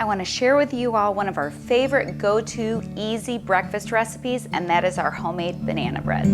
want to share with you all one of our favorite go-to easy breakfast recipes, and that is our homemade banana bread.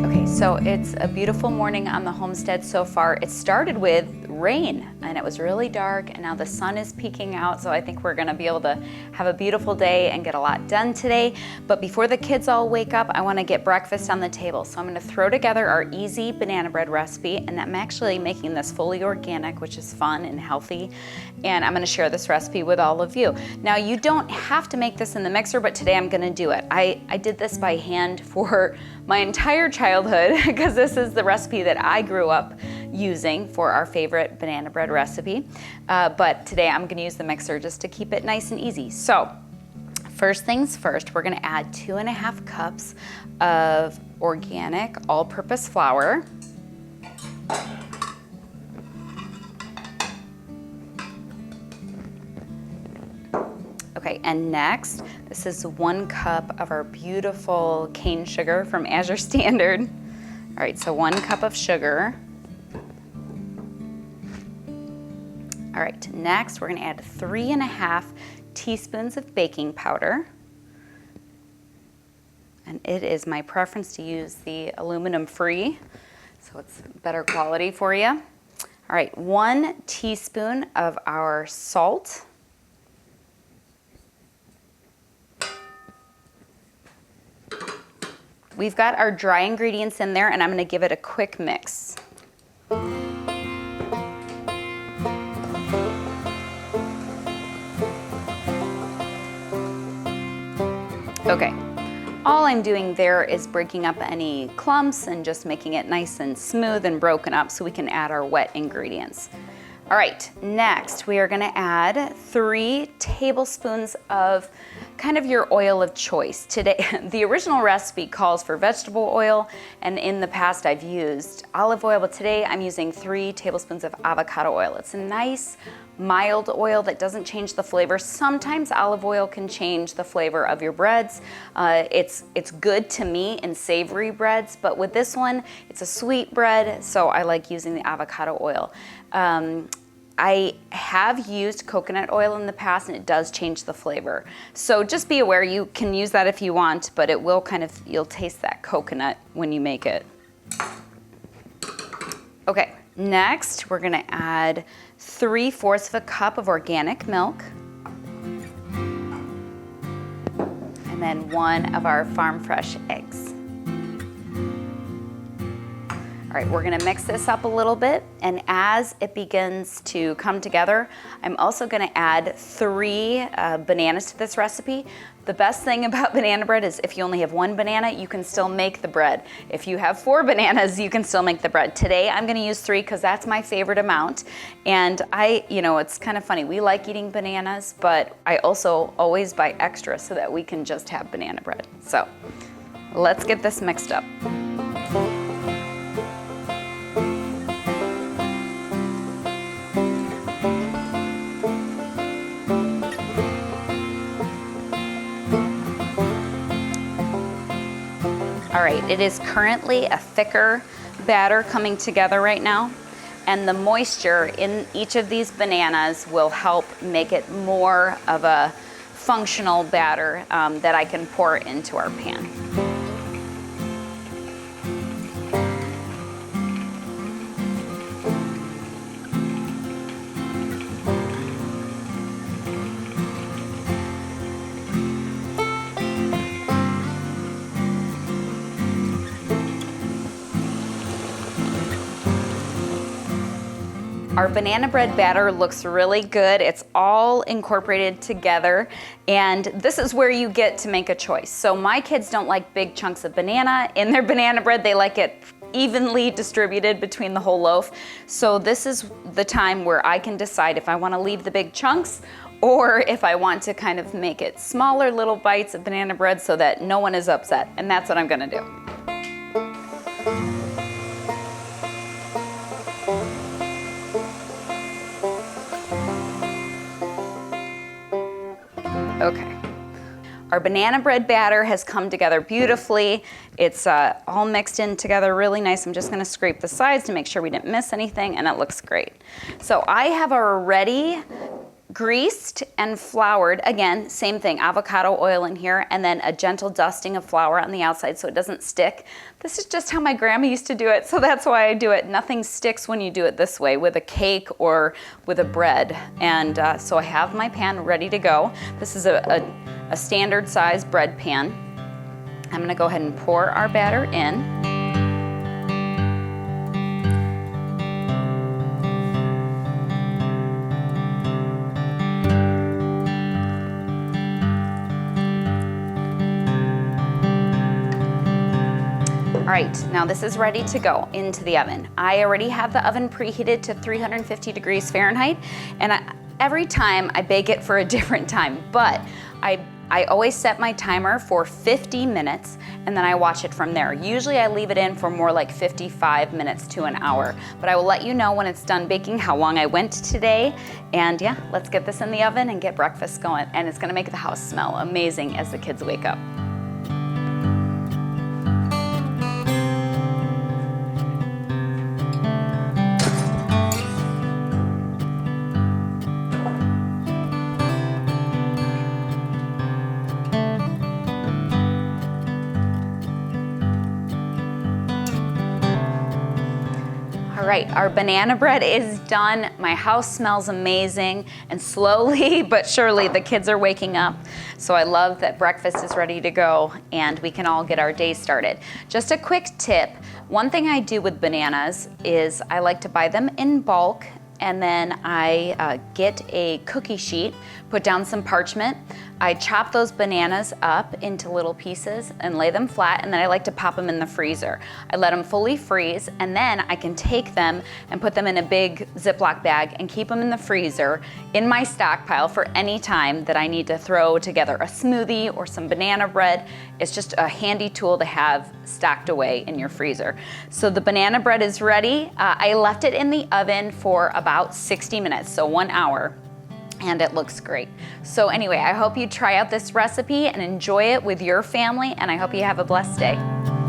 Okay, so it's a beautiful morning on the homestead so far. It started with rain and it was really dark, and now the sun is peeking out, so I think we're gonna be able to have a beautiful day and get a lot done today. But before the kids all wake up, I want to get breakfast on the table. So I'm going to throw together our easy banana bread recipe, and I'm actually making this fully organic, which is fun and healthy, and I'm going to share this recipe with all of you. Now, you don't have to make this in the mixer, but today I'm going to do it. I did this by hand for my entire childhood because this is the recipe that I grew up using for our favorite banana bread recipe, but today I'm going to use the mixer just to keep it nice and easy. So first things first, we're going to add 2.5 cups of organic all-purpose flour. Okay, and next, this is 1 cup of our beautiful cane sugar from Azure Standard. All right, so 1 cup of sugar. All right, next we're gonna add 3.5 teaspoons of baking powder. And it is my preference to use the aluminum free, so it's better quality for you. All right, 1 teaspoon of our salt. We've got our dry ingredients in there, and I'm gonna give it a quick mix. Okay, all I'm doing there is breaking up any clumps and just making it nice and smooth and broken up so we can add our wet ingredients. All right, next we are gonna add 3 tablespoons of kind of your oil of choice. Today, the original recipe calls for vegetable oil, and in the past I've used olive oil, but today I'm using 3 tablespoons of avocado oil. It's a nice, mild oil that doesn't change the flavor. Sometimes olive oil can change the flavor of your breads. It's good to me in savory breads, but with this one, it's a sweet bread, so I like using the avocado oil. I have used coconut oil in the past, and it does change the flavor. So just be aware, you can use that if you want, but it will you'll taste that coconut when you make it. Okay, next we're gonna add 3/4 of a cup of organic milk, and then 1 of our farm fresh eggs. All right, we're gonna mix this up a little bit, and as it begins to come together, I'm also gonna add 3 bananas to this recipe. The best thing about banana bread is if you only have 1 banana, you can still make the bread. If you have 4 bananas, you can still make the bread. Today, I'm gonna use 3 because that's my favorite amount. And it's kind of funny, we like eating bananas, but I also always buy extra so that we can just have banana bread. So let's get this mixed up. All right, it is currently a thicker batter coming together right now, and the moisture in each of these bananas will help make it more of a functional batter that I can pour into our pan. Our banana bread batter looks really good. It's all incorporated together, and this is where you get to make a choice. So my kids don't like big chunks of banana in their banana bread. They like it evenly distributed between the whole loaf. So this is the time where I can decide if I want to leave the big chunks or if I want to kind of make it smaller little bites of banana bread so that no one is upset, and that's what I'm gonna do. Okay. Our banana bread batter has come together beautifully. It's all mixed in together really nice. I'm just gonna scrape the sides to make sure we didn't miss anything, and it looks great. So I have already greased and floured, again, same thing, avocado oil in here, and then a gentle dusting of flour on the outside so it doesn't stick. This is just how my grandma used to do it, so that's why I do it. Nothing sticks when you do it this way with a cake or with a bread. And so I have my pan ready to go. This is a standard size bread pan. I'm gonna go ahead and pour our batter in. All right, now this is ready to go into the oven. I already have the oven preheated to 350 degrees Fahrenheit, and every time I bake it for a different time, but I always set my timer for 50 minutes, and then I watch it from there. Usually I leave it in for more like 55 minutes to an hour, but I will let you know when it's done baking how long I went today. And yeah, let's get this in the oven and get breakfast going, and it's gonna make the house smell amazing as the kids wake up. All right, our banana bread is done. My house smells amazing, and slowly but surely the kids are waking up. So I love that breakfast is ready to go and we can all get our day started. Just a quick tip, one thing I do with bananas is I like to buy them in bulk, and then I get a cookie sheet, put down some parchment. I chop those bananas up into little pieces and lay them flat, and then I like to pop them in the freezer. I let them fully freeze, and then I can take them and put them in a big Ziploc bag and keep them in the freezer in my stockpile for any time that I need to throw together a smoothie or some banana bread. It's just a handy tool to have stocked away in your freezer. So the banana bread is ready. I left it in the oven for about 60 minutes, so 1 hour. And it looks great. So anyway, I hope you try out this recipe and enjoy it with your family, and I hope you have a blessed day.